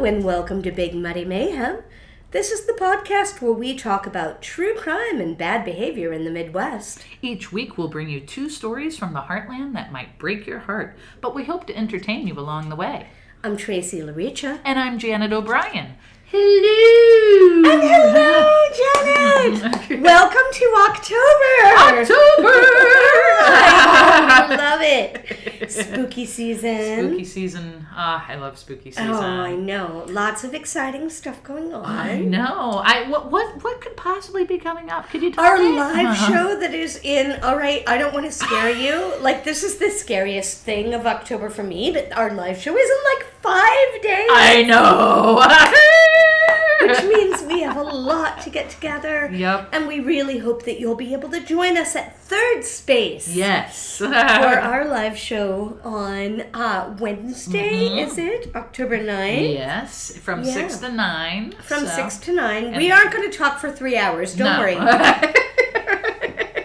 and welcome to Big Muddy Mayhem. This is the podcast where we talk about true crime and bad behavior in the Midwest. Each week we'll bring you 2 stories from the heartland that might break your heart, but we hope to entertain you along the way. I'm Tracey LaRiccia. And I'm Janet O'Brien. Hello! And hello, Janet! Welcome to October! I love it. Spooky season. Spooky season. I love spooky season. Oh, I know. Lots of exciting stuff going on. I know. What could possibly be coming up? Could you tell Our me? live show that is in, all right, I don't want to scare you. Like, this is the scariest thing of October for me, that our live show is in like 5 days. I know. Which means we have a lot to get together. Yep. And we really hope that you'll be able to join us at Third Space. Yes. For our live show on Wednesday, is it? October 9th? Yes. From 6 to 9. From 6 to 9. We aren't going to talk for 3 hours. Don't worry.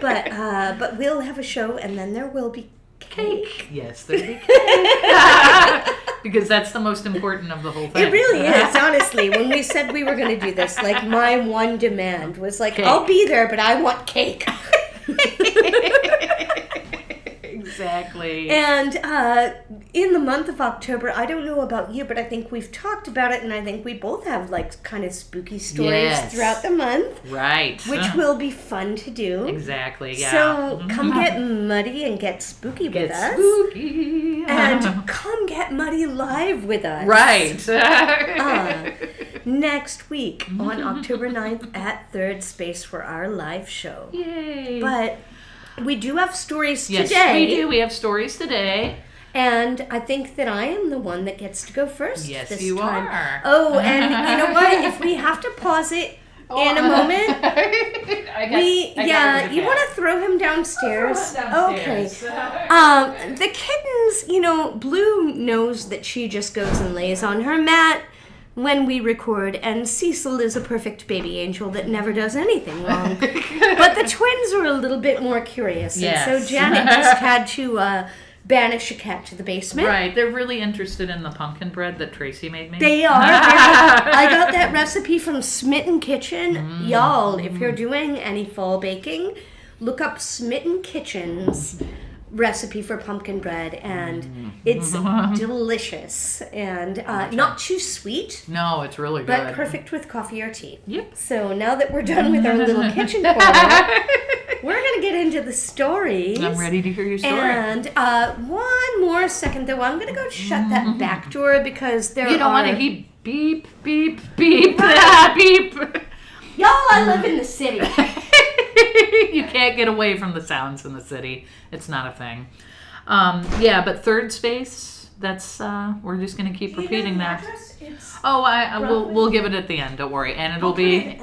But we'll have a show, and then there will be cake. Yes, there'll be cake. Because that's the most important of the whole thing. It really is, honestly. When we said we were going to do this, like, my one demand was like, cake. I'll be there, but I want cake. Exactly. And in the month of October, I don't know about you, but I think we've talked about it, and I think we both have, like, kind of spooky stories throughout the month. Right. Which will be fun to do. Exactly, yeah. So come get muddy and get spooky with us. Spooky. And come get muddy live with us. Right. Next week on October 9th at Third Space for our live show. Yay. But we do have stories today. Yes, we do. We have stories today. And I think that I am the one that gets to go first yes, this you time. Are. Oh, and you know what? If we have to pause it in a moment, you want to throw him downstairs? Okay. The kittens, Blue knows that she just goes and lays on her mat when we record, and Cecil is a perfect baby angel that never does anything wrong. But the twins are a little bit more curious, yes. And so Janet just had to banish a cat to the basement. Right, they're really interested in the pumpkin bread that Tracey made me. They are. I got that recipe from Smitten Kitchen. Y'all, if you're doing any fall baking, look up Smitten Kitchen's recipe for pumpkin bread, and it's delicious and not too sweet. No, it's really good. But perfect with coffee or tea. Yep. So now that we're done with our little kitchen corner, we're going to get into the stories. I'm ready to hear your story. And one more second, though. I'm going to go shut that back door because there You don't want to keep beep, beep, beep, beep. Y'all, I live in the city. You can't get away from the sounds in the city. It's not a thing. But Third Space, that's we're just going to keep repeating that. We'll give it at the end, don't worry. And it'll be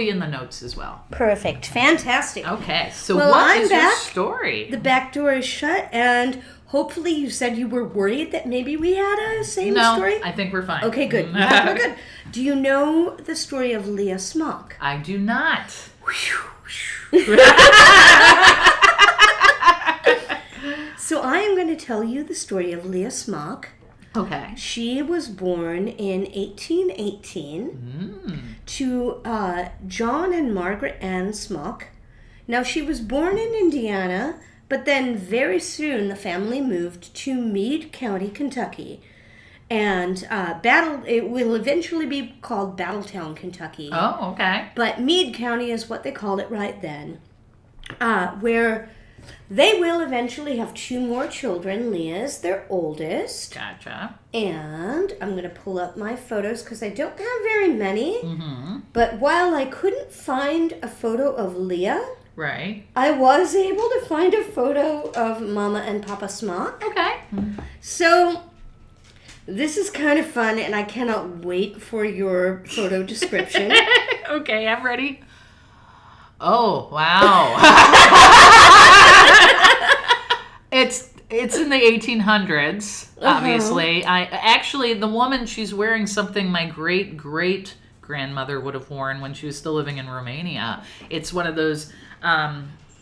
in the notes as well. Perfect. Fantastic. Okay. So what is your story? The back door is shut, and hopefully you said you were worried that maybe we had a same story? No, I think we're fine. Okay, good. We're good. Do you know the story of Leah Smock? I do not. So I am going to tell you the story of Leah Smock. Okay. She was born in 1818 to John and Margaret Ann Smock. Now, she was born in Indiana, but then very soon the family moved to Meade County, Kentucky. And it will eventually be called Battletown, Kentucky. Oh, okay. But Meade County is what they called it right then. Where they will eventually have 2 more children. Leah is their oldest. Gotcha. And I'm going to pull up my photos because I don't have very many. Mm-hmm. But while I couldn't find a photo of Leah, right, I was able to find a photo of Mama and Papa Smock. Okay. So this is kind of fun, and I cannot wait for your photo description. Okay, I'm ready. Oh, wow. It's in the 1800s, obviously. The woman, she's wearing something my great-great grandmother would have worn when she was still living in Romania. It's one of those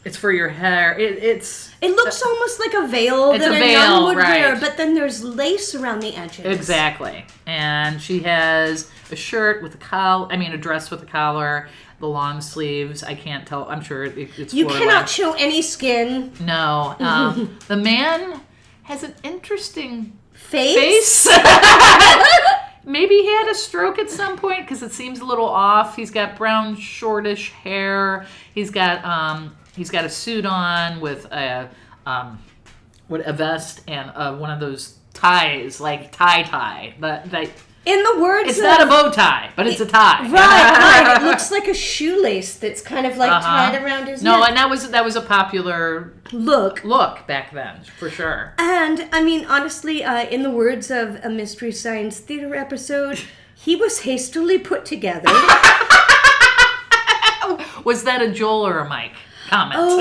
It's for your hair. It looks almost like a veil that a nun would wear, but then there's lace around the edges. Exactly. And she has a shirt with a collar. I mean, a dress with a collar. The long sleeves. I can't tell. I'm sure it's. You cannot show any skin. No. The man has an interesting face. Maybe he had a stroke at some point because it seems a little off. He's got brown, shortish hair. He's got a suit on with a vest and one of those ties, like tie. That in the words, it's not a bow tie, but it's a tie. Right. It looks like a shoelace that's kind of like tied around his neck. No, and that was a popular look back then, for sure. And I mean, honestly, in the words of a Mystery Science Theater episode, he was hastily put together. Was that a Joel or a Mike comment? Oh,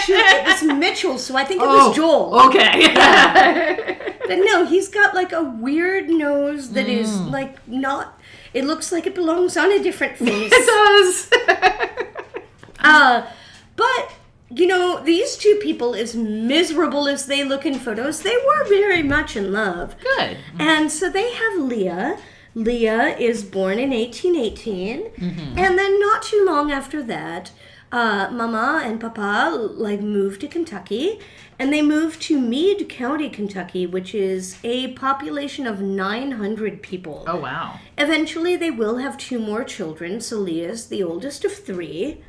shoot. It was Mitchell, so I think it was Joel. Okay. Yeah. But no, he's got like a weird nose that is like not... It looks like it belongs on a different face. It does. But, you know, these two people, as miserable as they look in photos, they were very much in love. Good. And so they have Leah. Leah is born in 1818. Mm-hmm. And then not too long after that, Mama and Papa moved to Kentucky. And they moved to Meade County, Kentucky, which is a population of 900 people. Oh, wow. Eventually, they will have 2 more children, so Leah's the oldest of 3.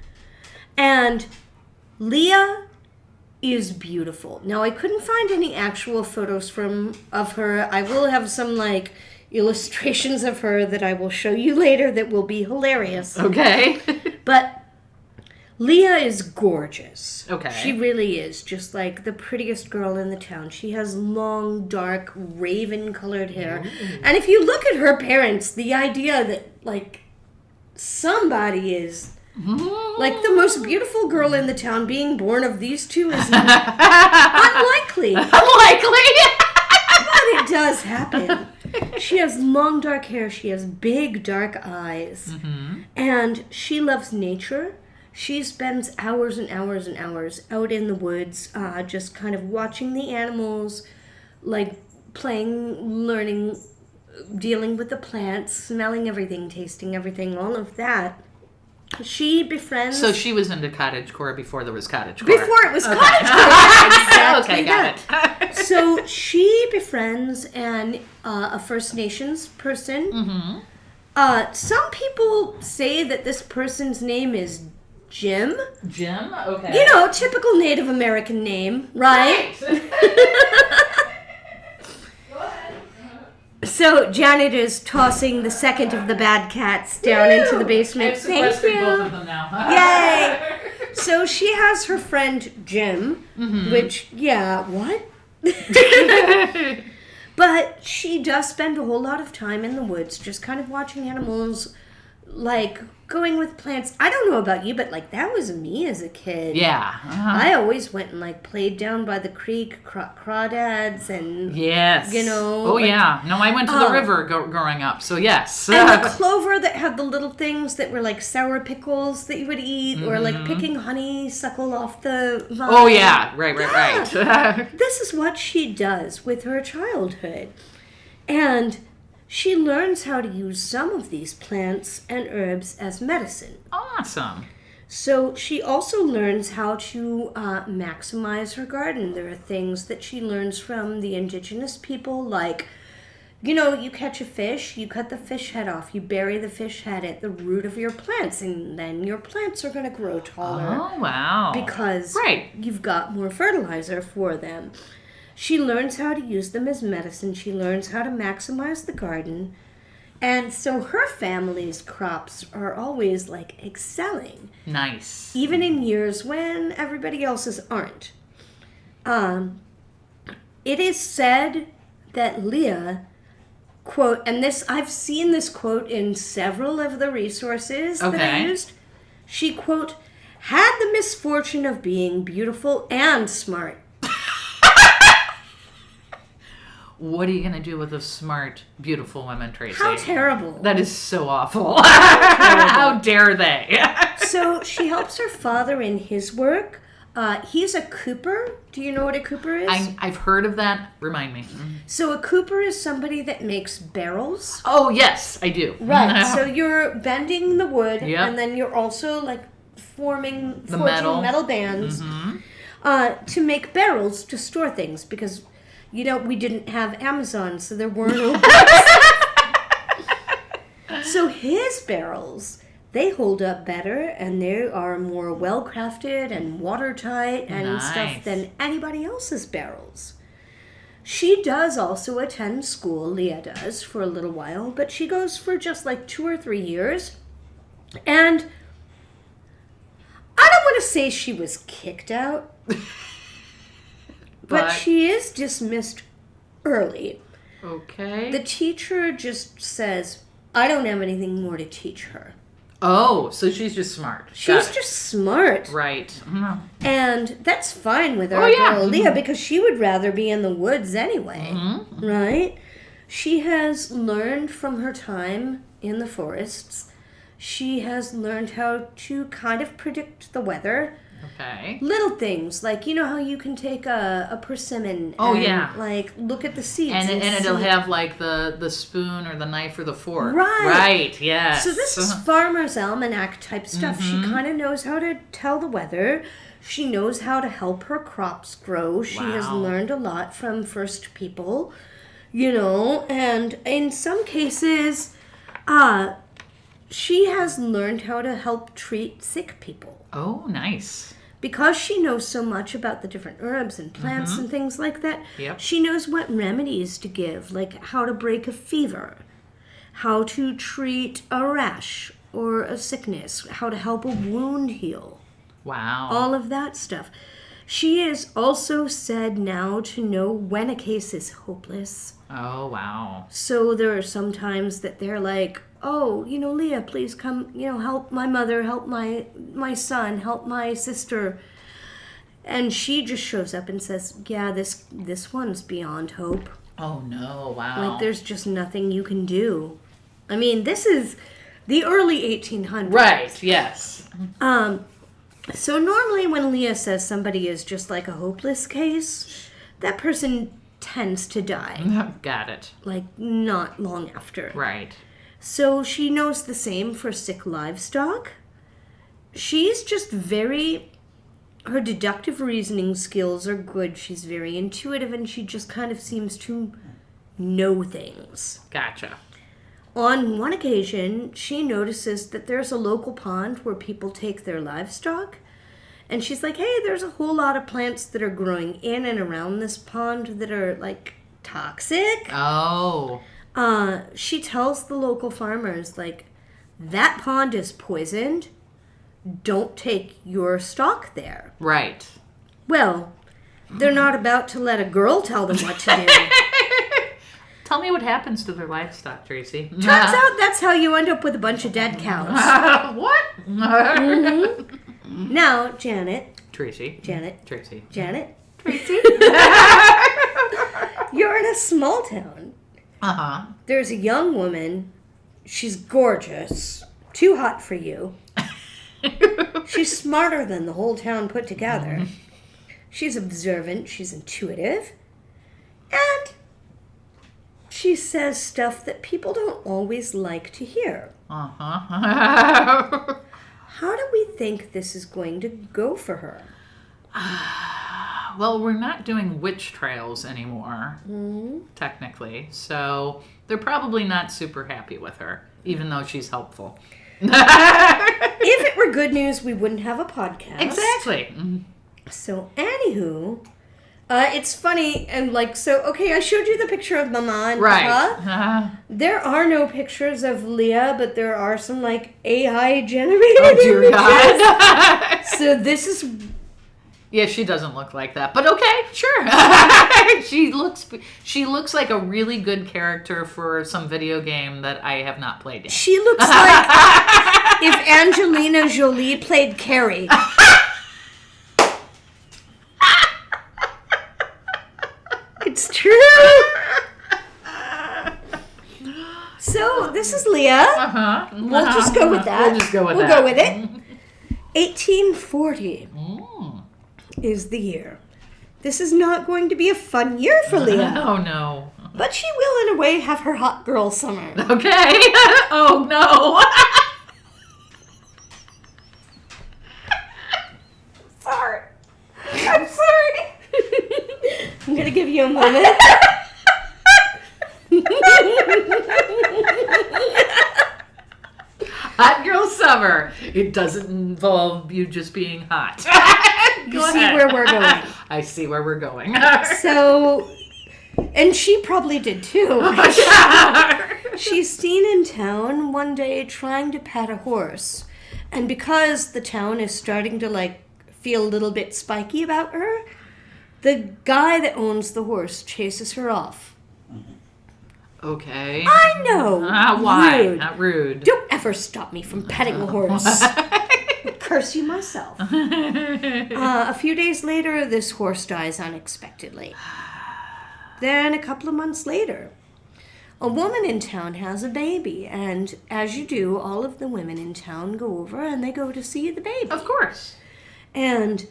And Leah is beautiful. Now, I couldn't find any actual photos of her. I will have some, illustrations of her that I will show you later that will be hilarious. Okay. But Leah is gorgeous. Okay. She really is. Just like the prettiest girl in the town. She has long, dark, raven-colored hair. Mm. And if you look at her parents, the idea that, somebody is, the most beautiful girl in the town being born of these two is unlikely. Unlikely? But it does happen. She has long, dark hair. She has big, dark eyes. Mm-hmm. And she loves nature. She spends hours and hours and hours out in the woods, just kind of watching the animals, playing, learning, dealing with the plants, smelling everything, tasting everything, all of that. She befriends... So she was into cottagecore before there was cottagecore. Before it was cottagecore. Exactly. Okay, got it. So she befriends a First Nations person. Mm-hmm. Some people say that this person's name is Jim. Jim? Okay. You know, typical Native American name, right? Go ahead. So Janet is tossing the second of the bad cats down into the basement. Thank you. Both of them now. Yay! So she has her friend Jim, which, what? But she does spend a whole lot of time in the woods, just kind of watching animals, going with plants. I don't know about you, but that was me as a kid. Yeah. I always went and played down by the creek, crawdads and yes. Oh yeah. No, I went to the river growing up, so yes. And the clover that had the little things that were sour pickles that you would eat, or picking honeysuckle off the vine. Oh yeah, right. This is what she does with her childhood, and she learns how to use some of these plants and herbs as medicine. Awesome. So she also learns how to maximize her garden. There are things that she learns from the indigenous people, you catch a fish, you cut the fish head off, you bury the fish head at the root of your plants, and then your plants are going to grow taller. Oh, wow. Because you've got more fertilizer for them. She learns how to use them as medicine. She learns how to maximize the garden. And so her family's crops are always, excelling. Nice. Even in years when everybody else's aren't. It is said that Leah, quote, and I've seen this quote in several of the resources that I used. She, quote, had the misfortune of being beautiful and smart. What are you going to do with a smart, beautiful woman, Tracey? How terrible. That is so awful. How dare they? So she helps her father in his work. He's a cooper. Do you know what a cooper is? I've heard of that. Remind me. So a cooper is somebody that makes barrels. Oh, yes, I do. Right. So you're bending the wood, Yep. and then you're also like forging metal bands to make barrels to store things because, we didn't have Amazon, so there were no books. So his barrels, they hold up better, and they are more well-crafted and watertight and stuff than anybody else's barrels. She does also attend school, Leah does, for a little while, but she goes for just like 2 or 3 years. And I don't want to say she was kicked out, but she is dismissed early. Okay. The teacher just says, I don't have anything more to teach her. Oh, so she's just smart. She's just smart. Right. Mm-hmm. And that's fine with our girl Leah because she would rather be in the woods anyway. Mm-hmm. Right? She has learned from her time in the forests. She has learned how to kind of predict the weather. Okay. Little things, like, how you can take a persimmon and, like, look at the seeds. And it'll have, like, the spoon or the knife or the fork. Right. Right, yes. So this is Farmer's Almanac type stuff. Mm-hmm. She kind of knows how to tell the weather. She knows how to help her crops grow. She has learned a lot from first people, and in some cases, she has learned how to help treat sick people. Oh, nice. Because she knows so much about the different herbs and plants and things like that, she knows what remedies to give, like how to break a fever, how to treat a rash or a sickness, how to help a wound heal. Wow. All of that stuff. She is also said now to know when a case is hopeless. Oh, wow. So there are some times that they're like, oh, Leah, please come, help my mother, help my son, help my sister. And she just shows up and says, yeah, this one's beyond hope. Oh, no, wow. Like, there's just nothing you can do. I mean, this is the early 1800s. Right, yes. So normally when Leah says somebody is just like a hopeless case, that person tends to die. Got it. Like, not long after. Right. So she knows the same for sick livestock. She's just her deductive reasoning skills are good. She's very intuitive, and she just kind of seems to know things. Gotcha. On one occasion, she notices that there's a local pond where people take their livestock. And she's like, hey, there's a whole lot of plants that are growing in and around this pond that are, like, toxic. Oh. She tells the local farmers, like, that pond is poisoned. Don't take your stock there. Right. Well, they're not about to let a girl tell them what to do. Tell me what happens to their livestock, Tracy. Turns out that's how you end up with a bunch of dead cows. What? Mm-hmm. Now, Janet. Tracy. Janet. Tracy. Janet. Tracy. You're in a small town. Uh-huh. There's a young woman. She's gorgeous. Too hot for you. She's smarter than the whole town put together. She's observant. She's intuitive. And she says stuff that people don't always like to hear. Uh-huh. How do we think this is going to go for her? Well, we're not doing witch trials anymore, technically. So they're probably not super happy with her, even though she's helpful. If it were good news, we wouldn't have a podcast. Exactly. So, anywho, it's funny, and I showed you the picture of Mama and Papa. There are no pictures of Leah, but there are some, AI generated dear images. God. So this is... Yeah, she doesn't look like that, but okay, sure. She looks like a really good character for some video game that I have not played yet. She looks like if Angelina Jolie played Carrie. It's true. So this is Leah. Uh-huh. We'll just go with that. We'll just go with that. We'll go with it. 1840 is the year. This is not going to be a fun year for Leah. Oh, no. But she will, in a way, have her hot girl summer. Okay. Oh, no. Sorry. I'm sorry. I'm going to give you a moment. Hot girl summer. It doesn't involve you just being hot. You see where we're going. I see where we're going. So, and she probably did too. She's seen in town one day trying to pet a horse. And because the town is starting to feel a little bit spiky about her, the guy that owns the horse chases her off. Okay. I know. Why? Rude. Not rude. Don't ever stop me from petting a horse. I'll curse you myself. A few days later, this horse dies unexpectedly. Then a couple of months later, a woman in town has a baby. And as you do, all of the women in town go over and they go to see the baby. Of course. And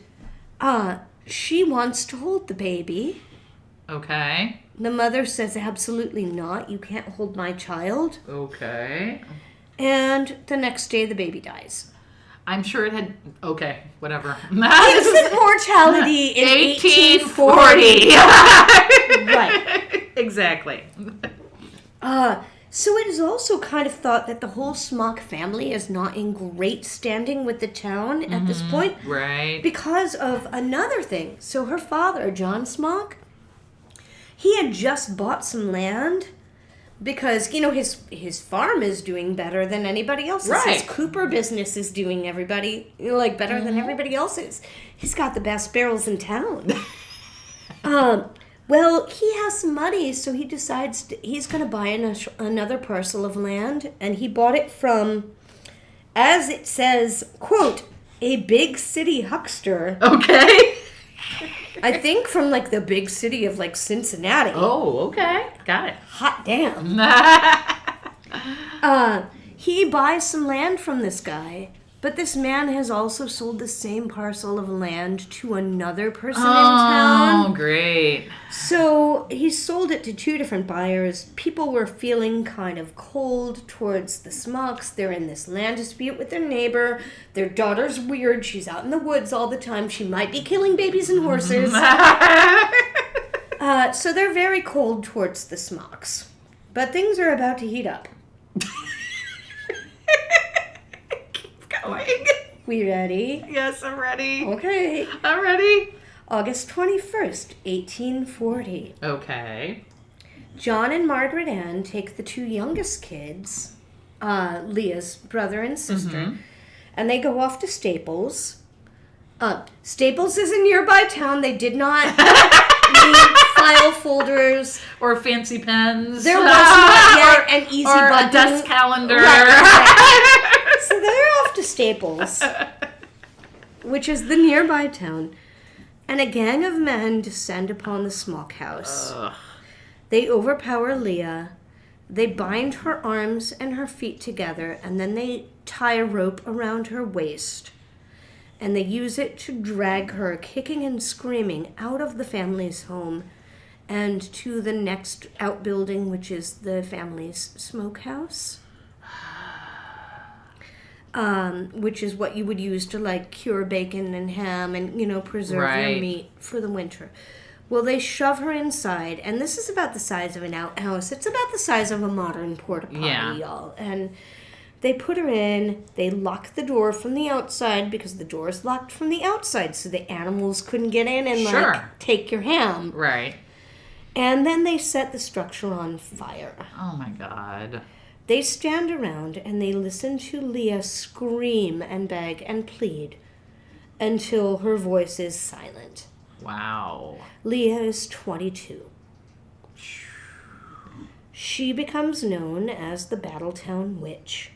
she wants to hold the baby. Okay. The mother says, absolutely not. You can't hold my child. Okay. And the next day, the baby dies. I'm sure it had... Okay, whatever. Infant mortality in 1840. Right. Exactly. So it is also kind of thought that the whole Smock family is not in great standing with the town at this point. Right. Because of another thing. So her father, John Smock, he had just bought some land because, his farm is doing better than anybody else's. Right. His Cooper business is doing better than everybody else's. He's got the best barrels in town. Well, he has some money, so he decides he's going to buy another parcel of land, and he bought it from, as it says, quote, a big city huckster. Okay. I think from the big city of Cincinnati. Oh, okay. Got it. Hot damn. He buys some land from this guy, but this man has also sold the same parcel of land to another person in town. Oh, great. So he sold it to two different buyers. People were feeling kind of cold towards the Smocks. They're in this land dispute with their neighbor. Their daughter's weird. She's out in the woods all the time. She might be killing babies and horses. So they're very cold towards the Smocks. But things are about to heat up. Keep going. We ready? Yes, I'm ready. Okay. I'm ready. August 21st, 1840. Okay. John and Margaret Ann take the two youngest kids, Leah's brother and sister, and they go off to Staples. Staples is a nearby town. They did not need file folders. Or fancy pens. There was not yet an easy or button. A desk calendar. Right. So they're off to Staples, which is the nearby town. And a gang of men descend upon the Smock house. They overpower Leah. They bind her arms and her feet together, and then they tie a rope around her waist. And they use it to drag her, kicking and screaming, out of the family's home and to the next outbuilding, which is the family's smokehouse. Which is what you would use to cure bacon and ham and, preserve your meat for the winter. Well, they shove her inside, and this is about the size of an outhouse. It's about the size of a modern porta potty, y'all. And they put her in, they lock the door from the outside because the door is locked from the outside so the animals couldn't get in and take your ham. Right. And then they set the structure on fire. Oh my God. They stand around and they listen to Leah scream and beg and plead until her voice is silent. Wow. Leah is 22. She becomes known as the Battletown Witch.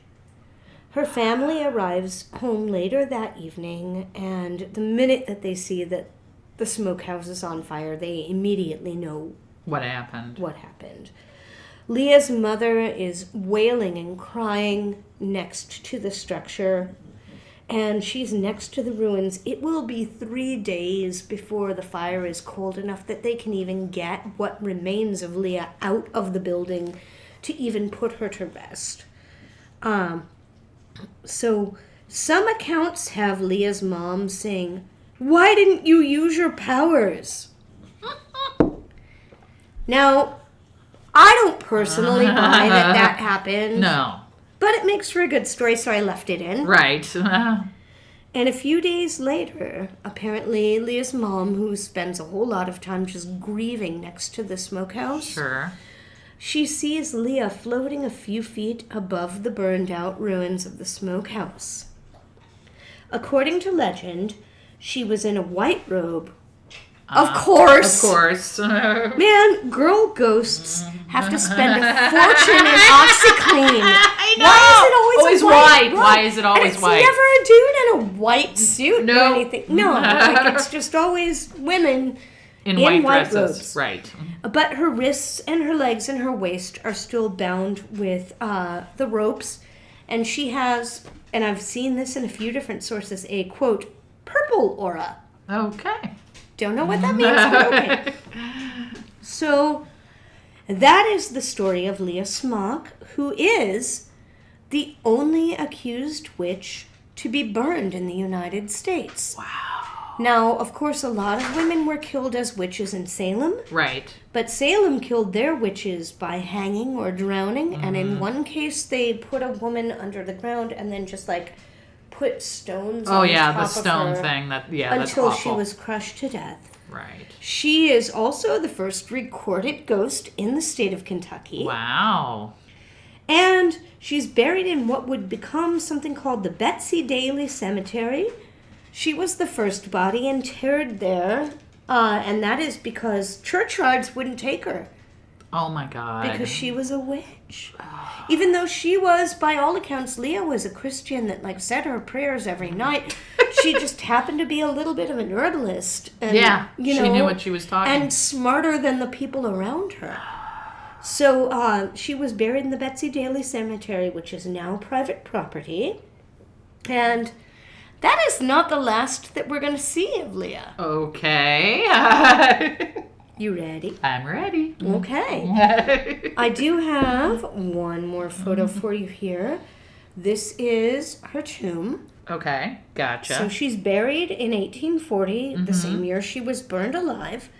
Her family arrives home later that evening, and the minute that they see that the smokehouse is on fire, they immediately know what happened. Leah's mother is wailing and crying next to the structure, and she's next to the ruins. It will be 3 days before the fire is cold enough that they can even get what remains of Leah out of the building to even put her to rest. So some accounts have Leah's mom saying, "Why didn't you use your powers?" Now, I don't personally buy that happened. No. But it makes for a good story, so I left it in. Right. And a few days later, apparently Leah's mom, who spends a whole lot of time just grieving next to the smokehouse, Sure. she sees Leah floating a few feet above the burned-out ruins of the smokehouse. According to legend, she was in a white robe. Of course. Of course. Man, girl ghosts have to spend a fortune in OxyClean. I know. Why is it always white? robe? Why is it always and white? It's never a dude in a white suit No. or anything. No, like it's just always women in white dresses. robes. Right. But her wrists and her legs and her waist are still bound with the ropes. And she has, and I've seen this in a few different sources, a, quote, purple aura. Okay. Don't know what that means, but okay. So, that is the story of Leah Smock, who is the only accused witch to be burned in the United States. Wow. Now, of course, a lot of women were killed as witches in Salem. Right. But Salem killed their witches by hanging or drowning. And in one case, they put a woman under the ground and then just put stones on top the stone of her thing. That's until awful. she was crushed to death. Right. She is also the first recorded ghost in the state of Kentucky. Wow. And she's buried in what would become something called the Betsy Daly Cemetery. She was the first body interred there, and that is because churchyards wouldn't take her. Oh my God. Because she was a witch. Even though she was, by all accounts, Leah was a Christian that said her prayers every night. She just happened to be a little bit of an herbalist. And, she knew what she was talking. And smarter than the people around her. So she was buried in the Betsy Daly Cemetery, which is now private property. And that is not the last that we're going to see of Leah. Okay. You ready? I'm ready. Okay. I do have one more photo for you here. This is her tomb. Okay, gotcha. So she's buried in 1840, the same year she was burned alive.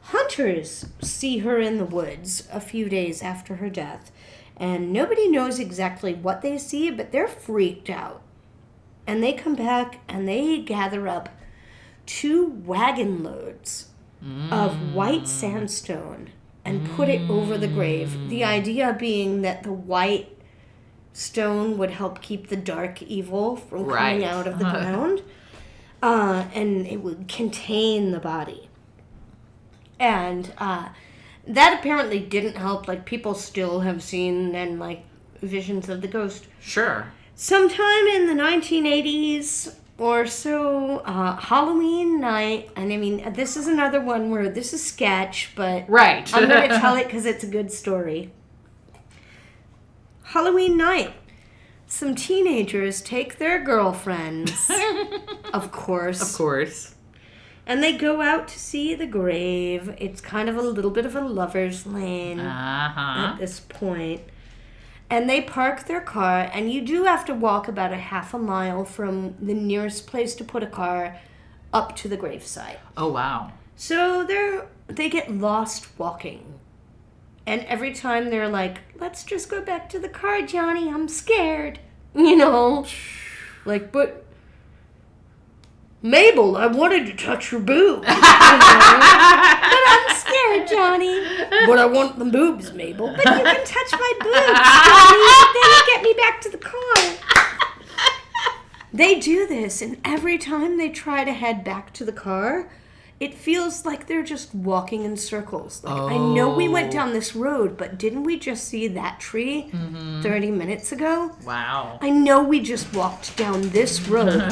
Hunters see her in the woods a few days after her death, and nobody knows exactly what they see, but they're freaked out. And they come back and they gather up 2 wagon loads of white sandstone and put it over the grave. The idea being that the white stone would help keep the dark evil from coming out of the ground, and it would contain the body. And that apparently didn't help. People still have seen visions of the ghost. Sure. Sometime in the 1980s or so, Halloween night, and I mean, this is another one where this is sketch, but right. I'm going to tell it because it's a good story. Halloween night, some teenagers take their girlfriends, of course, and they go out to see the grave. It's kind of a little bit of a lover's lane at this point. And they park their car, and you do have to walk about a half a mile from the nearest place to put a car up to the gravesite. Oh, wow. So they get lost walking. And every time they're like, let's just go back to the car, Johnny, I'm scared. But Mabel, I wanted to touch your boob. But I'm scared, Johnny. But I want the boobs, Mabel. But you can touch my boobs, Johnny. Then you get me back to the car. They do this, and every time they try to head back to the car, it feels like they're just walking in circles. I know we went down this road, but didn't we just see that tree 30 minutes ago? Wow. I know we just walked down this road.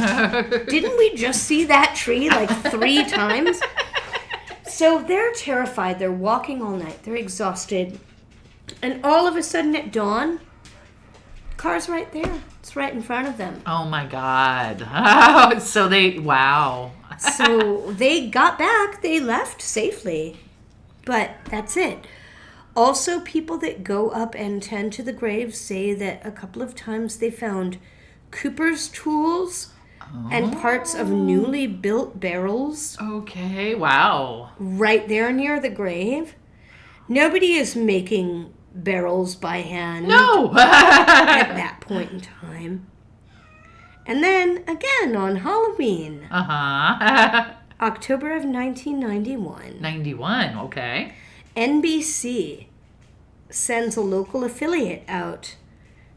Didn't we just see that tree 3 times? So they're terrified. They're walking all night. They're exhausted. And all of a sudden at dawn, Car's right there. It's right in front of them. Oh my God. Wow. So they got back. They left safely. But that's it. Also, people that go up and tend to the graves say that a couple of times they found Cooper's tools and parts of newly built barrels. Okay, wow. Right there near the grave. Nobody is making barrels by hand. No! At that point in time. And then, again, on Halloween. October of 1991. 91, okay. NBC sends a local affiliate out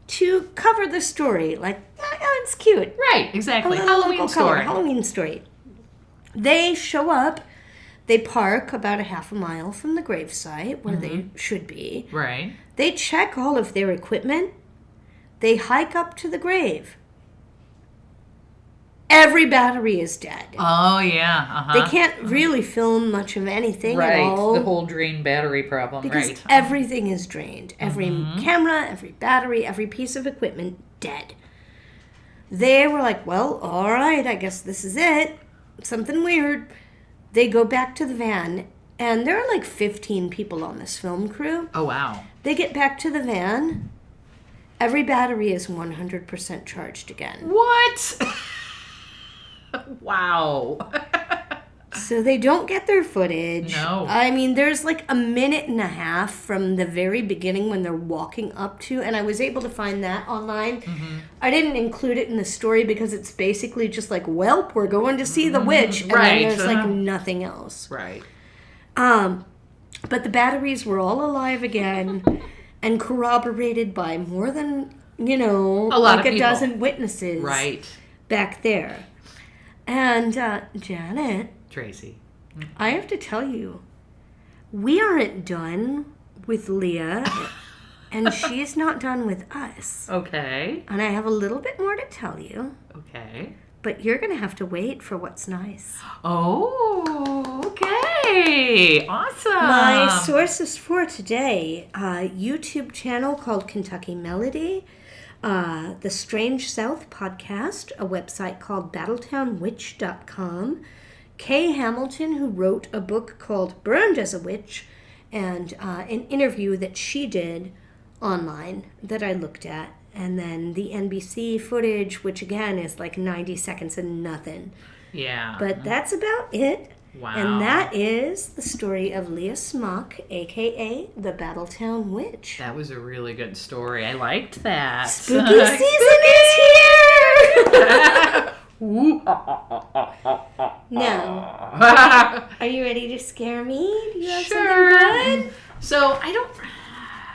to cover the story. Like, oh, it's cute. Right, exactly. Halloween story. Halloween story. They show up. They park about a half a mile from the gravesite where they should be. Right. They check all of their equipment. They hike up to the grave. Every battery is dead. Oh, yeah. They can't really film much of anything at all. Right, the whole drained battery problem, because everything is drained. Every camera, every battery, every piece of equipment, dead. They were like, well, all right, I guess this is it. Something weird. They go back to the van, and there are like 15 people on this film crew. Oh, wow. They get back to the van. Every battery is 100% charged again. What? Wow. So they don't get their footage. No. I mean, there's like a minute and a half from the very beginning when they're walking up to, and I was able to find that online. I didn't include it in the story because it's basically just like, welp, we're going to see the witch. And then there's like nothing else. Right. But the batteries were all alive again and corroborated by more than, like a dozen witnesses. Right. Back there. And Janet. Tracy. I have to tell you, we aren't done with Leah, and she's not done with us. Okay. And I have a little bit more to tell you. Okay. But you're going to have to wait for what's nice. Oh, okay. Awesome. My sources for today, a YouTube channel called Kentucky Melody, the Strange South podcast, a website called battletownwitch.com, Kay Hamilton, who wrote a book called Burned as a Witch, and an interview that she did online that I looked at, and then the NBC footage, which again is like 90 seconds and nothing. Yeah. But that's about it. Wow. And that is the story of Leah Smock, a.k.a. the Battletown Witch. That was a really good story. I liked that. Spooky season is here! Now, are you ready to scare me? Do you have something good? So, I don't...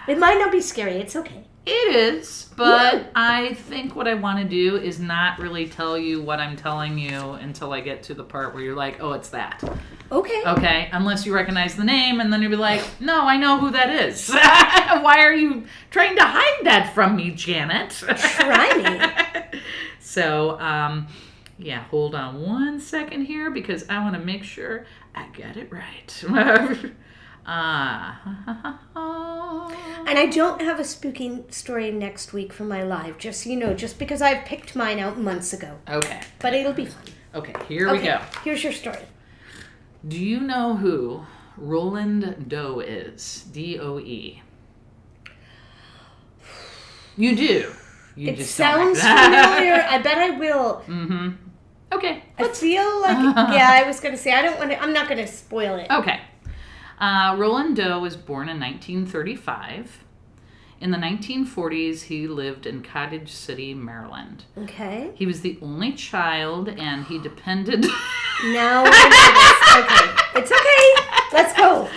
It might not be scary. It's okay. It is, but I think what I want to do is not really tell you what I'm telling you until I get to the part where you're like, oh, it's that. Okay. Okay, unless you recognize the name, and then you'll be like, no, I know who that is. Why are you trying to hide that from me, Janet? Try me. So, yeah, hold on one second here because I want to make sure I got it right. And I don't have a spooky story next week for my live, just so you know, just because I've picked mine out months ago. Okay. But it'll be fun. Okay, here we go. Here's your story. Do you know who Roland Doe is? D-O-E. You do. You It just sounds don't like familiar. I bet I will. Mm-hmm. Okay. I feel like, I was going to say, I'm not going to spoil it. Okay. Roland Doe was born in 1935. In the 1940s, he lived in Cottage City, Maryland. Okay. He was the only child, and he depended... Now I know this. Okay. It's okay. Let's go.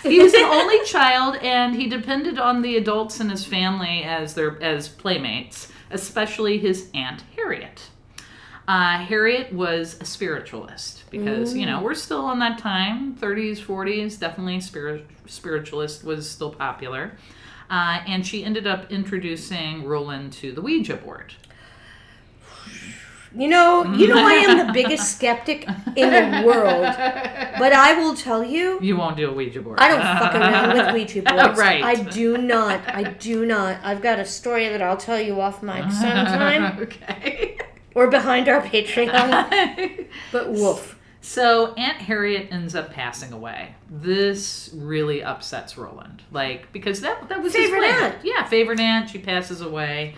He was the only child, and he depended on the adults in his family as playmates, especially his Aunt Harriet. Harriet was a spiritualist because, we're still in that time, 30s, 40s, definitely spiritualist was still popular. And she ended up introducing Roland to the Ouija board. You know I am the biggest skeptic in the world. But I will tell you... You won't do a Ouija board. I don't fuck around with Ouija boards. Right. I do not. I've got a story that I'll tell you off mic sometime. Okay. Or behind our Patreon. But woof. So Aunt Harriet ends up passing away. This really upsets Roland. Because that was favorite his aunt. Yeah, favorite aunt. She passes away.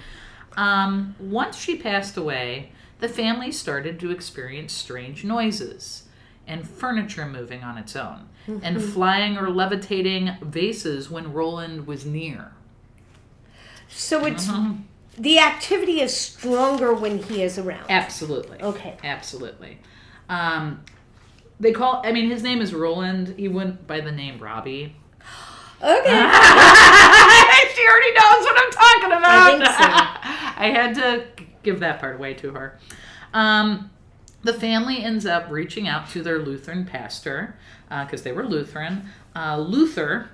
Once she passed away, the family started to experience strange noises and furniture moving on its own, and flying or levitating vases when Roland was near. So it's the activity is stronger when he is around. Absolutely. Okay. Absolutely. His name is Roland. He went by the name Robbie. Okay. She already knows what I'm talking about. I think so. I had to give that part away to her. The family ends up reaching out to their Lutheran pastor, because they were Lutheran. Lutheran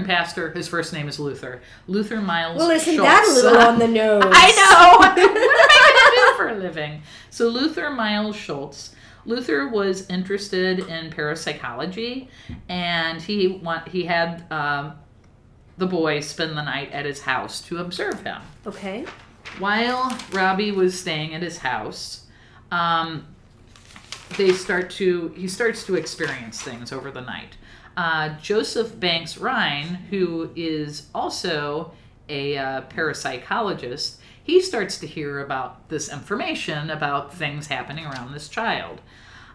pastor, his first name is Luther. Luther Miles Well, isn't Schultz. that a little on the nose? I know! What am I going to do for a living? So Luther Miles Schultz. Luther was interested in parapsychology, and he had the boy spend the night at his house to observe him. Okay. While Robbie was staying at his house, he starts to experience things over the night. Joseph Banks Rhine, who is also a parapsychologist, he starts to hear about this information about things happening around this child.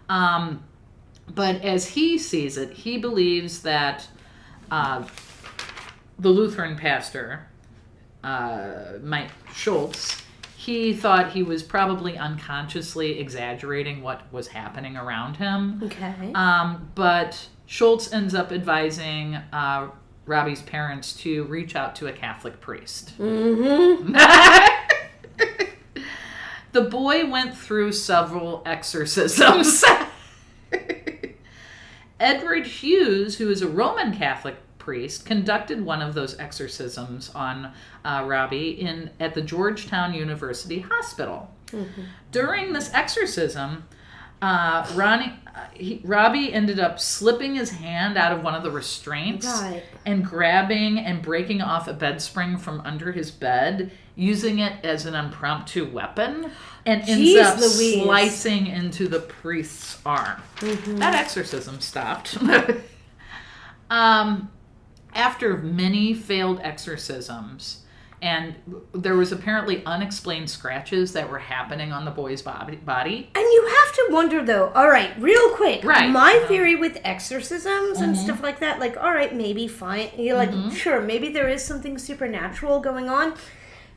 But as he sees it, he believes that the Lutheran pastor, Mike Schultz, he thought he was probably unconsciously exaggerating what was happening around him. Okay. But Schultz ends up advising Robbie's parents to reach out to a Catholic priest. Mm-hmm. The boy went through several exorcisms. Edward Hughes, who is a Roman Catholic priest, conducted one of those exorcisms on Robbie at the Georgetown University Hospital. Mm-hmm. During this exorcism, Robbie ended up slipping his hand out of one of the restraints and grabbing and breaking off a bed spring from under his bed, using it as an impromptu weapon, and ends up slicing into the priest's arm. Mm-hmm. That exorcism stopped. After many failed exorcisms, and there was apparently unexplained scratches that were happening on the boy's body. And you have to wonder, though, all right, real quick. Right. My theory with exorcisms and stuff like that, all right, maybe fine. You're sure, maybe there is something supernatural going on.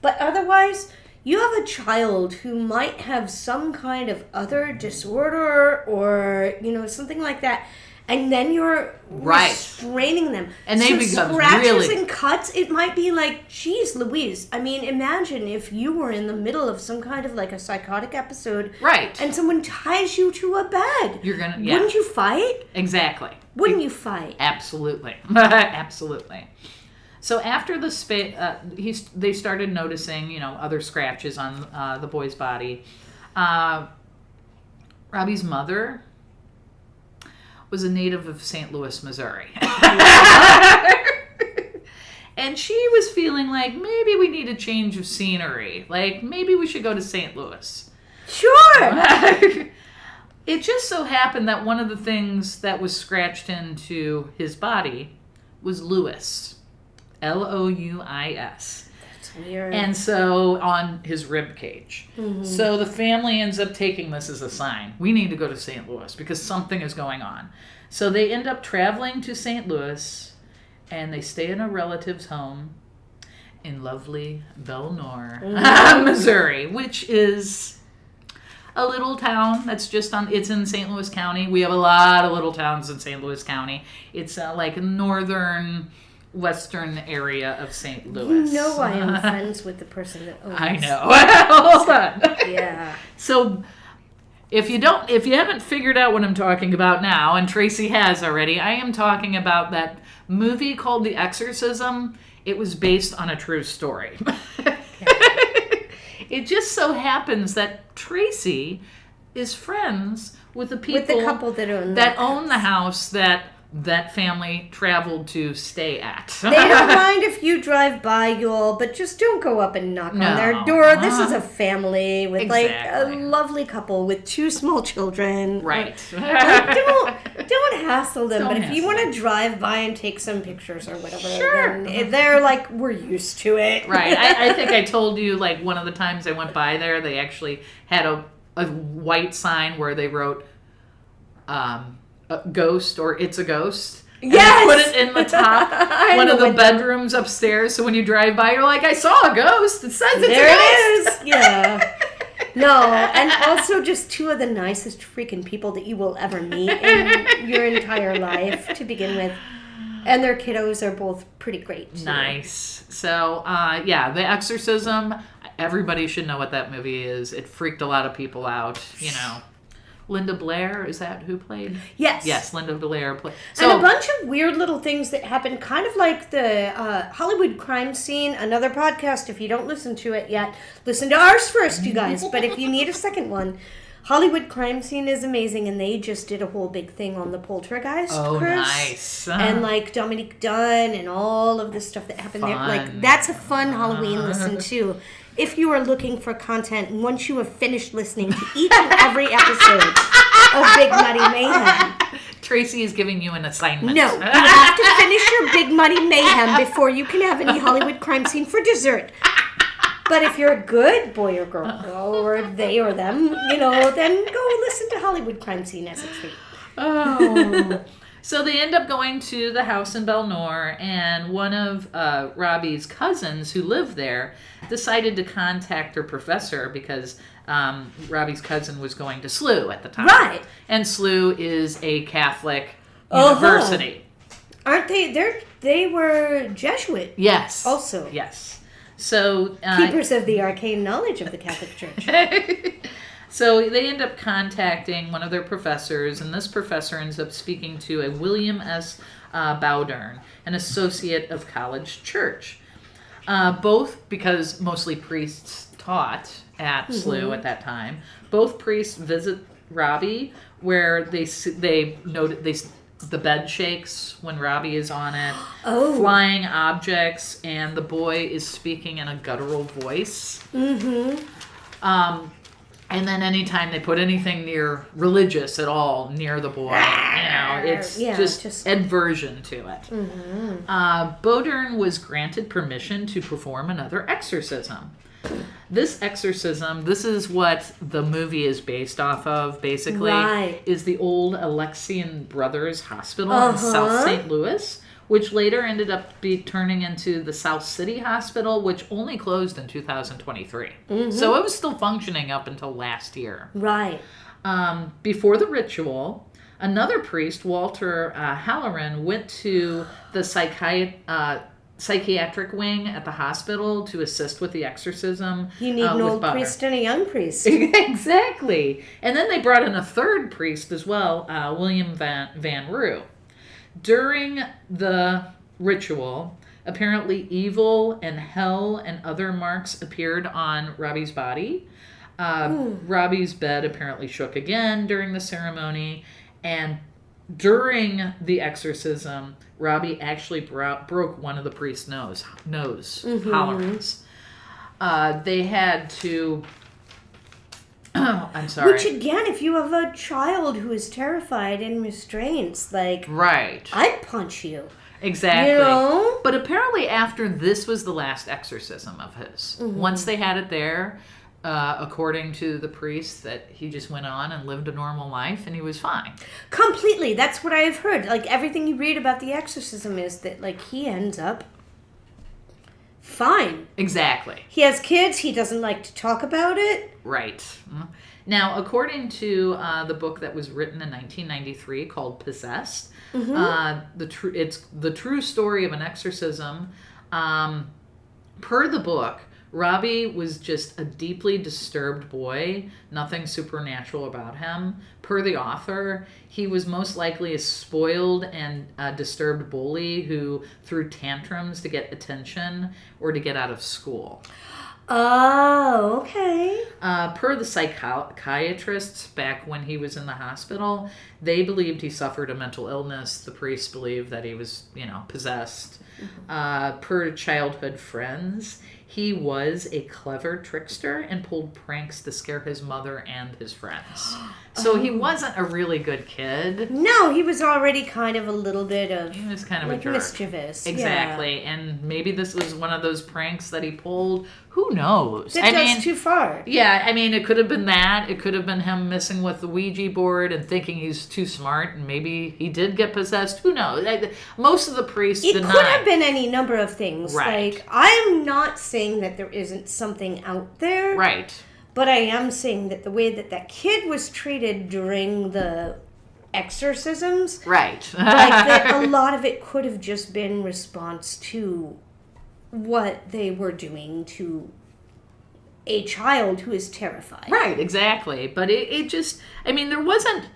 But otherwise, you have a child who might have some kind of other disorder or, something like that. And then you're restraining them. And they become scratches and cuts, it might be like, geez, Louise. I mean, imagine if you were in the middle of some kind of a psychotic episode. Right. And someone ties you to a bed. You're going to, Wouldn't you fight? Exactly. Wouldn't you fight? Absolutely. Absolutely. So after they started noticing, other scratches on the boy's body. Robbie's mother was a native of St. Louis, Missouri. And she was feeling like maybe we need a change of scenery. Maybe we should go to St. Louis. Sure! It just so happened that one of the things that was scratched into his body was Louis. Louis. That's weird. And so on his rib cage. Mm-hmm. So the family ends up taking this as a sign. We need to go to St. Louis because something is going on. So they end up traveling to St. Louis, and they stay in a relative's home in lovely Belnor, Missouri, which is a little town that's it's in St. Louis County. We have a lot of little towns in St. Louis County. It's like a northern western area of St. Louis. You know I am friends with the person that owns. I know. Hold on. Yeah. So if you haven't figured out what I'm talking about now, and Tracey has already, I am talking about that movie called The Exorcism. It was based on a true story. It just so happens that Tracey is friends with the people, with the couple that own the house that family traveled to stay at. They don't mind if you drive by, y'all, but just don't go up and knock on their door. This is a family with like a lovely couple with 2 small children. Right. Don't hassle them. But if you want to drive by and take some pictures or whatever, then they're like, we're used to it. Right. I think I told you, like, one of the times I went by there, they actually had a white sign where they wrote a ghost or it's a ghost. And they put it in the top one of the bedrooms upstairs. So when you drive by, you're like, I saw a ghost. It says it's a ghost. There it is. Yeah. No, and also just 2 of the nicest freaking people that you will ever meet in your entire life to begin with. And their kiddos are both pretty great, too. Nice. So, The Exorcism, everybody should know what that movie is. It freaked a lot of people out, you know. Linda Blair, is that who played? Yes. Yes, Linda Blair played. So, and a bunch of weird little things that happened, kind of like the Hollywood crime scene. Another podcast, if you don't listen to it yet, listen to ours first, you guys. But if you need a second one, Hollywood crime scene is amazing, and they just did a whole big thing on the Poltergeist curse. Nice. And like Dominique Dunn and all of the stuff that happened there. Like, that's a fun Halloween listen too. If you are looking for content, once you have finished listening to each and every episode of Big Muddy Mayhem. Tracey is giving you an assignment. No, you have to finish your Big Muddy Mayhem before you can have any Hollywood crime scene for dessert. But if you're a good boy or girl, or they or them, you know, then go listen to Hollywood crime scene as a treat. Oh. So they end up going to the house in Belnor, and one of Robbie's cousins who lived there decided to contact her professor because Robbie's cousin was going to SLU at the time. Right. And SLU is a Catholic university. Aren't they? They were Jesuit. Yes. Also. Yes. So keepers of the arcane knowledge of the Catholic Church. So they end up contacting one of their professors, and this professor ends up speaking to a William S. Bowdern, an associate of College Church. Both, because mostly priests taught at SLU at that time, both priests visit Robbie, where they noted the bed shakes when Robbie is on it, flying objects, and the boy is speaking in a guttural voice. And then anytime they put anything near religious at all near the boy, it's just aversion to it. Bowdern was granted permission to perform another exorcism. This exorcism, this is what the movie is based off of, basically, is the old Alexian Brothers Hospital in South St. Louis, which later ended up turning into the South City Hospital, which only closed in 2023. So it was still functioning up until last year. Right. Before the ritual, another priest, Walter Halloran, went to the psychiatric wing at the hospital to assist with the exorcism. You need an old priest and a young priest. Exactly. And then they brought in a third priest as well, William Van Roo. During the ritual, apparently evil and hell and other marks appeared on Robbie's body. Robbie's bed apparently shook again during the ceremony, and during the exorcism, Robbie actually broke one of the priest's nose Halloran's. They had to... Oh, I'm sorry. Which, again, if you have a child who is terrified and restraints, like... Right. I'd punch you. Exactly. You know? But apparently after this was the last exorcism of his. Once they had it there, according to the priest, that he just went on and lived a normal life and he was fine. Completely. That's what I've heard. Like, everything you read about the exorcism is that, like, he ends up fine. Exactly. He has kids. He doesn't like to talk about it. Right. Now, according to the book that was written in 1993 called Possessed, it's the true story of an exorcism. Per the book, Robbie was just a deeply disturbed boy, nothing supernatural about him. Per the author, he was most likely a spoiled and disturbed bully who threw tantrums to get attention or to get out of school. Oh, okay. Per the psychiatrists back when he was in the hospital, they believed he suffered a mental illness. The priests believed that he was, possessed. Per childhood friends, he was a clever trickster and pulled pranks to scare his mother and his friends. So he wasn't a really good kid. No, he was already kind of a little bit of... He was kind of a jerk. Mischievous. Exactly. Yeah. And maybe this was one of those pranks that he pulled. Who knows? That goes too far. Yeah, it could have been that. It could have been him messing with the Ouija board and thinking he's too smart, and maybe he did get possessed. Who knows? Most of the priests deny. It could have been any number of things. Right. Like, I'm not saying that there isn't something out there. Right. But I am saying that the way that kid was treated during the exorcisms... Right. that a lot of it could have just been response to what they were doing to a child who is terrified. Right, exactly. But it just... there wasn't...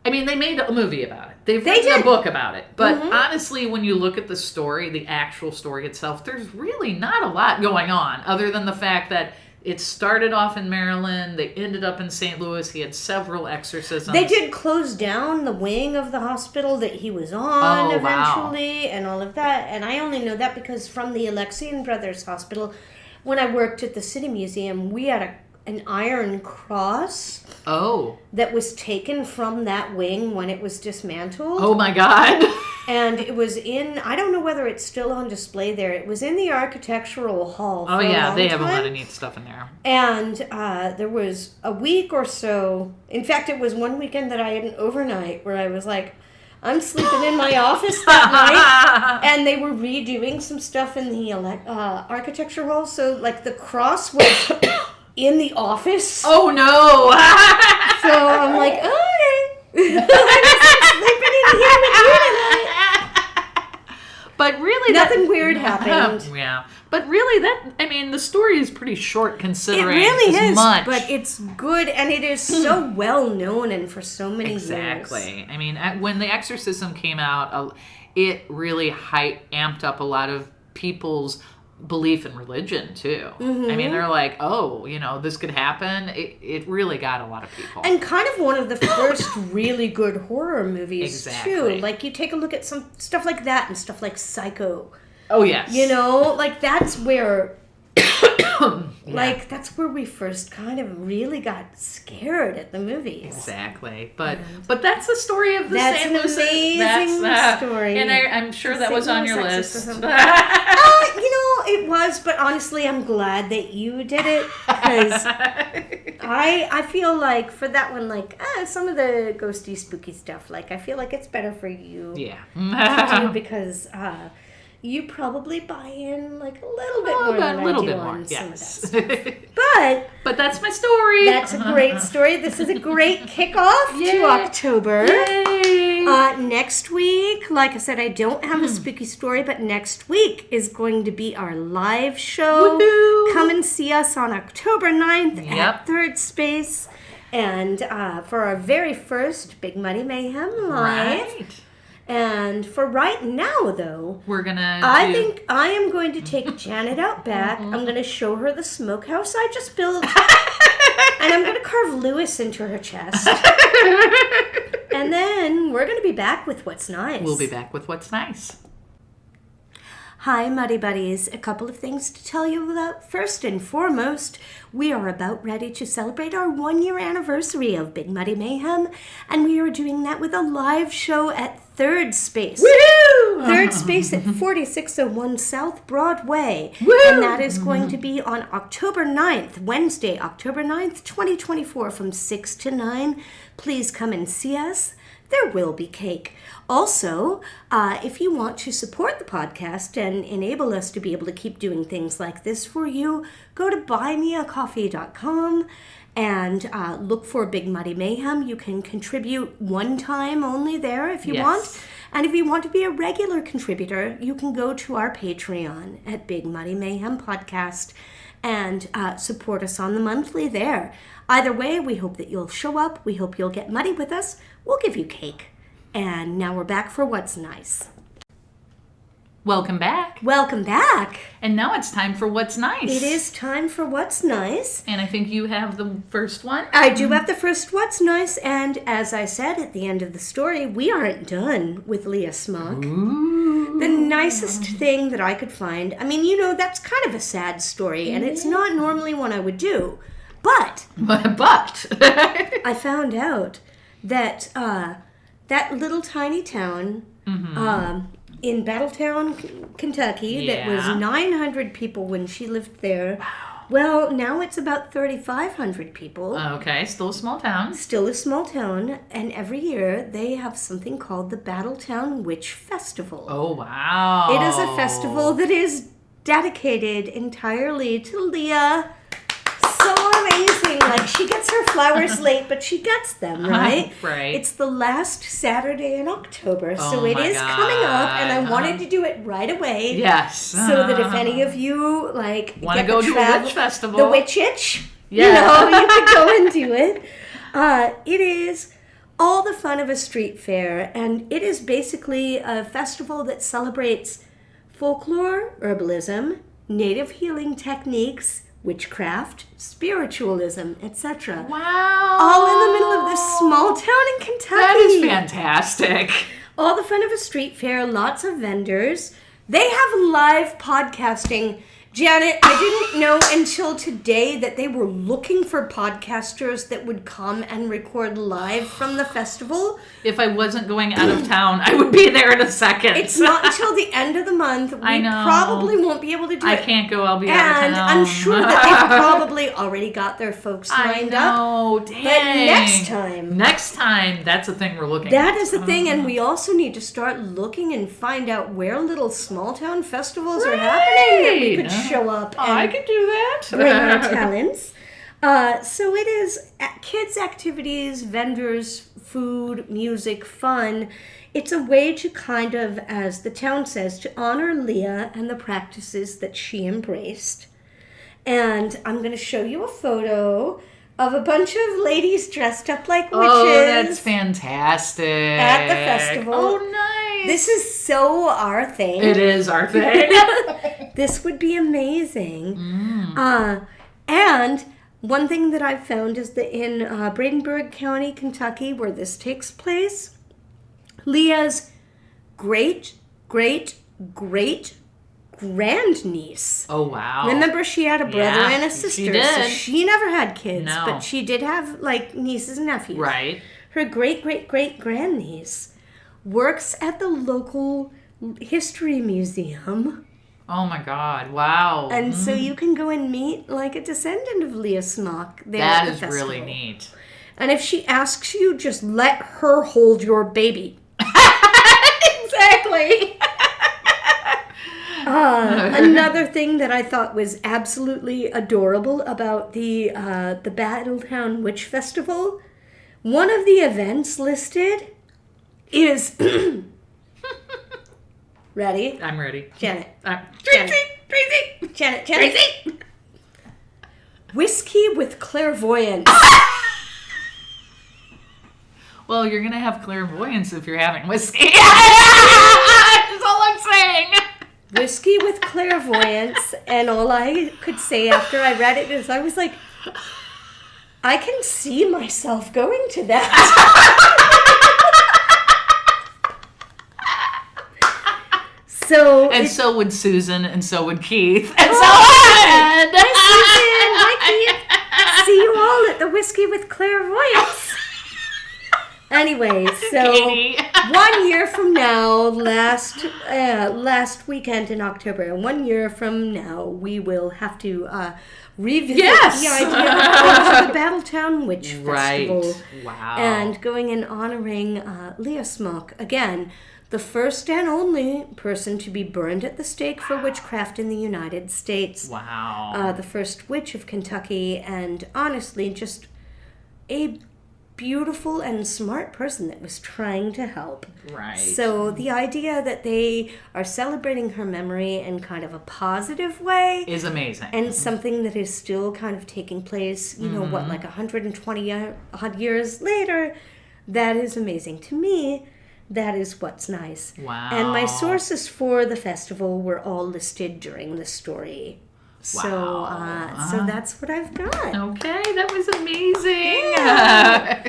they made a movie about it. They've written a book about it. But honestly, when you look at the story, the actual story itself, there's really not a lot going on other than the fact that it started off in Maryland. They ended up in St. Louis. He had several exorcisms. They did close down the wing of the hospital that he was on eventually and all of that. And I only know that because from the Alexian Brothers Hospital, when I worked at the City Museum, we had an iron cross that was taken from that wing when it was dismantled. Oh my God. And it was in, I don't know whether it's still on display there. It was in the architectural hall for a long time. They have a lot of neat stuff in there. And there was a week or so, in fact, it was one weekend that I had an overnight where I was like, I'm sleeping in my office that night, and they were redoing some stuff in the architecture hall, so like the cross was in the office. Oh no! So I'm like, okay. I'm sleeping in here with you tonight. But really, nothing weird happened. Yeah, but really, the story is pretty short considering. It really is, much. but it's good, and it is so well known, and for so many years. Exactly. When the exorcism came out, it really amped up a lot of people's belief in religion too. They're like, this could happen. It really got a lot of people. And kind of one of the first really good horror movies too. Like you take a look at some stuff like that and stuff like Psycho. Oh yes. That's where that's where we first kind of really got scared at the movies. Exactly. But that's the story of the St. Louis. That's an amazing story. And I'm sure that was on your list. It was, but honestly, I'm glad that you did it because I feel like for that one, some of the ghosty, spooky stuff, I feel like it's better for you. Yeah. To do because you probably buy in a little bit more than I do on some of that stuff. But that's my story. That's a great story. This is a great kickoff to October. Yay! Next week, like I said, I don't have a spooky story, but next week is going to be our live show. Woo-hoo! Come and see us on October 9th at Third Space. And for our very first Big Money Mayhem Live. Right. And for right now, though, we're gonna. I think I am going to take Janet out back. I'm going to show her the smokehouse I just built, and I'm going to carve Lewis into her chest. And then we're going to be back with What's Nice. We'll be back with What's Nice. Hi, Muddy Buddies. A couple of things to tell you about. First and foremost, we are about ready to celebrate our 1-year anniversary of Big Muddy Mayhem, and we are doing that with a live show at Third Space. Woo! Third Space at 4601 South Broadway. Woo! And that is going to be on October 9th, Wednesday, October 9th, 2024 from 6 to 9. Please come and see us. There will be cake. Also, if you want to support the podcast and enable us to be able to keep doing things like this for you, go to buymeacoffee.com and look for Big Muddy Mayhem. You can contribute one time only there if you want. And if you want to be a regular contributor, you can go to our Patreon at Big Muddy Mayhem Podcast and support us on the monthly there. Either way, we hope that you'll show up. We hope you'll get muddy with us. We'll give you cake. And now we're back for What's Nice. Welcome back. Welcome back. And now it's time for What's Nice. It is time for What's Nice. And I think you have the first one. I do have the first What's Nice, and as I said at the end of the story, we aren't done with Leah Smock. Ooh. The nicest thing that I could find, I mean, that's kind of a sad story, and it's not normally one I would do, but I found out that that little tiny town in Battletown, Kentucky, that was 900 people when she lived there. Wow. Well, now it's about 3,500 people. Okay, still a small town. Still a small town, and every year they have something called the Battletown Witch Festival. Oh, wow. It is a festival that is dedicated entirely to Leah. So amazing. Like, she gets her flowers late, but she gets them, right? Right. It's the last Saturday in October, so Oh it my is God. coming up, and I wanted to do it right away. Yes. So that if any of you, want to go to a witch festival. The witch itch, Yeah. you could go and do it. It is all the fun of a street fair, and it is basically a festival that celebrates folklore, herbalism, native healing techniques, witchcraft, spiritualism, etc. Wow. All in the middle of this small town in Kentucky. That is fantastic. All the fun of a street fair, lots of vendors. They have live podcasting. Janet, I didn't know until today that they were looking for podcasters that would come and record live from the festival. If I wasn't going out of town, I would be there in a second. It's not until the end of the month. I know. Probably won't be able to do it. I can't go. I'll be out of And town. I'm sure that they've probably already got their folks lined up. I know. Dang. But next time, that's the thing we're looking at. That is the thing, and we also need to start looking and find out where little small town festivals are happening that we could show up and I could do that. bring our talents. So it is kids' activities, vendors, food, music, fun. It's a way to kind of, as the town says, to honor Leah and the practices that she embraced. And I'm going to show you a photo of a bunch of ladies dressed up like witches. Oh, that's fantastic. At the festival. Oh, nice. This is so our thing. It is our thing. This would be amazing. And one thing that I've found is that in Brandenburg County, Kentucky, where this takes place, Leah's great grandniece. Oh, wow. Remember, she had a brother and a sister. She did. So she never had kids, No. but she did have, nieces and nephews. Right. Her great-great-great-grandniece works at the local history museum. Oh, my God. Wow. And so you can go and meet, a descendant of Leah Smock there That at the is festival. really neat. And if she asks you, just let her hold your baby. Exactly. Another thing that I thought was absolutely adorable about the Battletown Witch Festival, one of the events listed is... Ready? I'm ready. Janet. Tracey. Janet. Whiskey with clairvoyance. Well, you're going to have clairvoyance if you're having whiskey. That's all I'm saying. Whiskey with clairvoyance, and all I could say after I read it is I was like, I can see myself going to that. So would Susan, and so would Keith, and so would Hi, Susan. Hi, Keith. See you all at the Whiskey with Clairvoyance. Anyway, so Katie. 1 year from now, last weekend in October, 1 year from now, we will have to revisit the idea of the Battletown Witch Festival. Right. Wow. And going and honoring Leah Smock again. The first and only person to be burned at the stake for witchcraft in the United States. Wow. The first witch of Kentucky, and honestly, just a beautiful and smart person that was trying to help. Right. So the idea that they are celebrating her memory in kind of a positive way is amazing. and something that is still kind of taking place, 120 odd years later, that is amazing to me. That is what's nice. Wow. And my sources for the festival were all listed during the story. Wow. So that's what I've got. Okay, that was amazing. Yeah.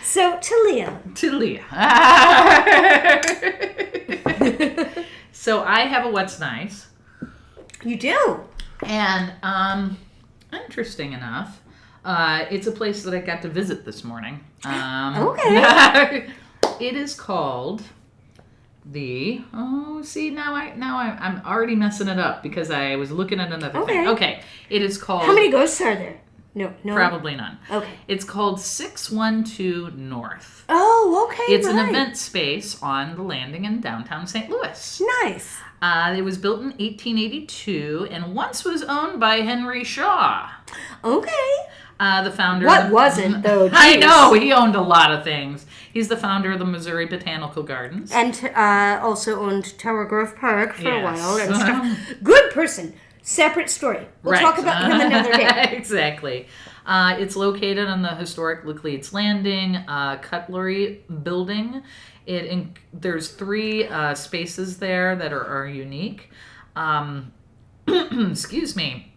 So to Leah. So I have a what's nice. You do? And interesting enough, it's a place that I got to visit this morning. Okay. It is called I'm already messing it up because I was looking at another thing. Okay. It is called... How many ghosts are there? No. Probably none. Okay. It's called 612 North. Oh, okay. It's an event space on the landing in downtown St. Louis. Nice. It was built in 1882 and once was owned by Henry Shaw. Okay. The founder... What wasn't, though? Geez. I know. He owned a lot of things. He's the founder of the Missouri Botanical Gardens. And also owned Tower Grove Park for a while and stuff. Good person. Separate story. We'll talk about him another day. Exactly. It's located on the historic Laclede's Landing Cutlery Building. There's 3 spaces there that are unique. Excuse me.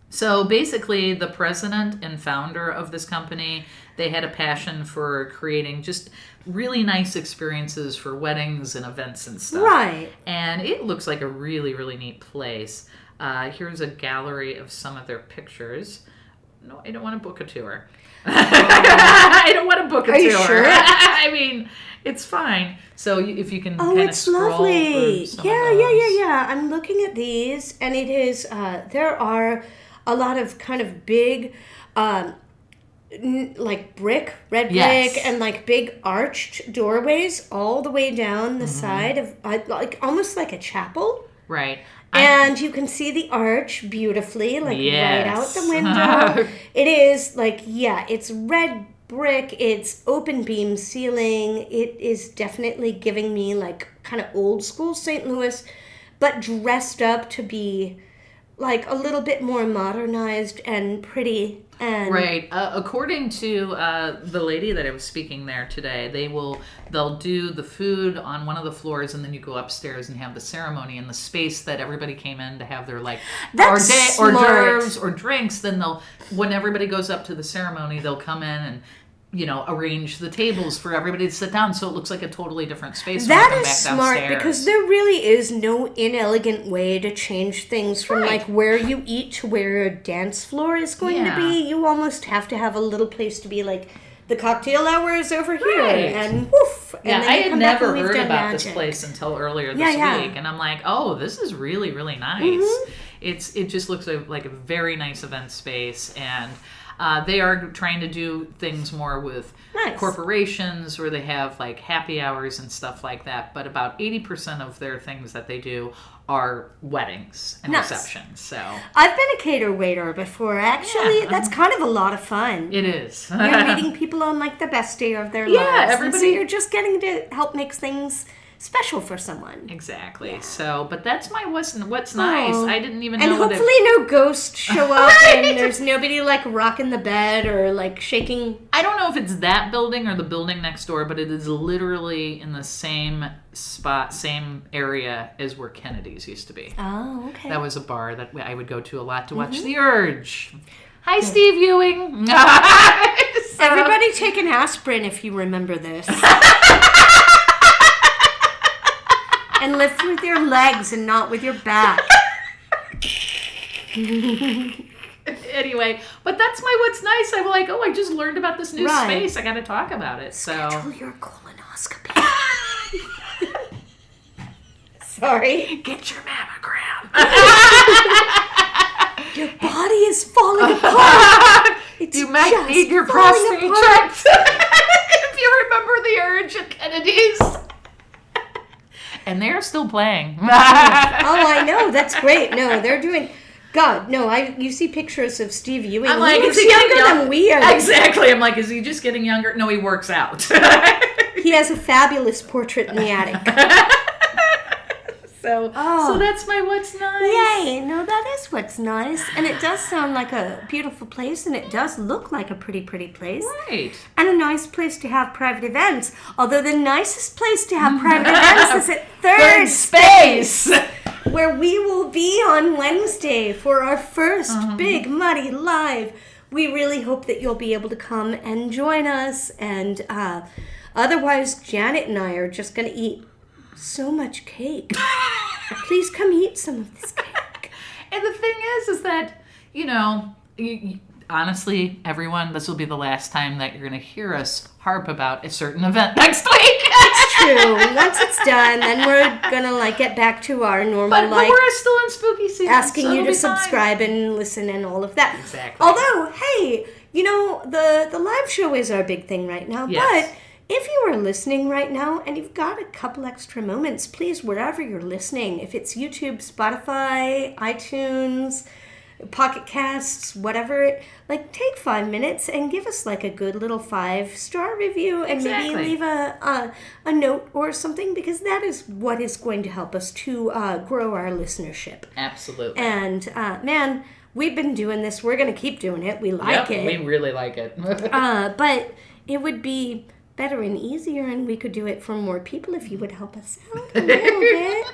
So basically, the president and founder of this company, they had a passion for creating just really nice experiences for weddings and events and stuff. Right. And it looks like a really, really neat place. Here's a gallery of some of their pictures. No, I don't want to book a tour. I don't want to book a tour. Are you sure? I mean, it's fine. So if you can kind of scroll lovely. through some Yeah. of those. I'm looking at these, and it is, there are a lot of kind of big, like red brick, and like big arched doorways all the way down the side of, like almost like a chapel. Right. And you can see the arch beautifully, like right out the window. It is like, it's red brick, it's open beam ceiling. It is definitely giving me like kind of old school St. Louis, but dressed up to be like a little bit more modernized and pretty. And right. According to the lady that I was speaking there today, they'll do the food on one of the floors, and then you go upstairs and have the ceremony in the space that everybody came in to have their like hors d'oeuvres or drinks. Then when everybody goes up to the ceremony, they'll come in and arrange the tables for everybody to sit down, so it looks like a totally different space. That is smart because there really is no inelegant way to change things from like where you eat to where your dance floor is going to be. You almost have to have a little place to be like the cocktail hour is over here, and woof. And then I had never heard about magic. This place until earlier this week, and I'm like, oh, this is really, really nice. It just looks like a very nice event space, and they are trying to do things more with corporations where they have like happy hours and stuff like that. But about 80% of their things that they do are weddings and receptions. So I've been a cater waiter before. Actually, that's kind of a lot of fun. It is. You're meeting people on like the best day of their lives. Everybody. So you're just getting to help make things special for someone. Exactly. Yeah. So, but that's my what's nice. I didn't even know. And hopefully no ghosts show up and there's nobody like rocking the bed or like shaking. I don't know if it's that building or the building next door, but it is literally in the same spot, same area as where Kennedy's used to be. Oh, okay. That was a bar that I would go to a lot to watch The Urge. Hi, Steve Ewing. Everybody take an aspirin if you remember this. And lift with your legs and not with your back. Anyway, but that's my what's nice. I'm like, I just learned about this new space. I got to talk about it. Schedule your colonoscopy. Sorry. Get your mammogram. Your body is falling apart. You might need your prostate checked. If you remember The Urge at Kennedy's. And they're still playing. Oh, I know. That's great. No, they're doing... God, no, you see pictures of Steve Ewing. I'm like, he looks younger than we are. Exactly. I'm like, is he just getting younger? No, he works out. He has a fabulous portrait in the attic. So that's my what's nice. Yay! No, that is what's nice, and it does sound like a beautiful place, and it does look like a pretty place, right? And a nice place to have private events. Although the nicest place to have private events is at Third Space, where we will be on Wednesday for our first Big Muddy Live. We really hope that you'll be able to come and join us, and otherwise, Janet and I are just going to eat so much cake. Please come eat some of this cake. And the thing is that, honestly, everyone, this will be the last time that you're going to hear us harp about a certain event next week. It's true. Once it's done, then we're going to get back to our normal but we're still in spooky season. Asking you to subscribe and listen and all of that. Exactly. Although, hey, the live show is our big thing right now. Yes. But if you are listening right now and you've got a couple extra moments, please, wherever you're listening, if it's YouTube, Spotify, iTunes, Pocket Casts, whatever, take 5 minutes and give us a good little 5-star review and maybe leave a note or something, because that is what is going to help us to grow our listenership. Absolutely. And man, we've been doing this. We're going to keep doing it. We like it. We really like it. But it would be better and easier, and we could do it for more people if you would help us out a little bit.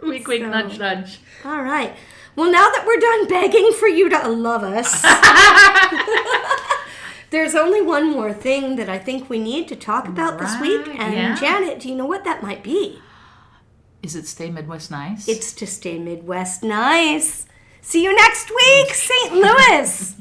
Wink, nudge, nudge. All right. Well, now that we're done begging for you to love us, there's only one more thing that I think we need to talk about this week. And Janet, do you know what that might be? Is it Stay Midwest Nice? It's to stay Midwest nice. See you next week, St. Louis.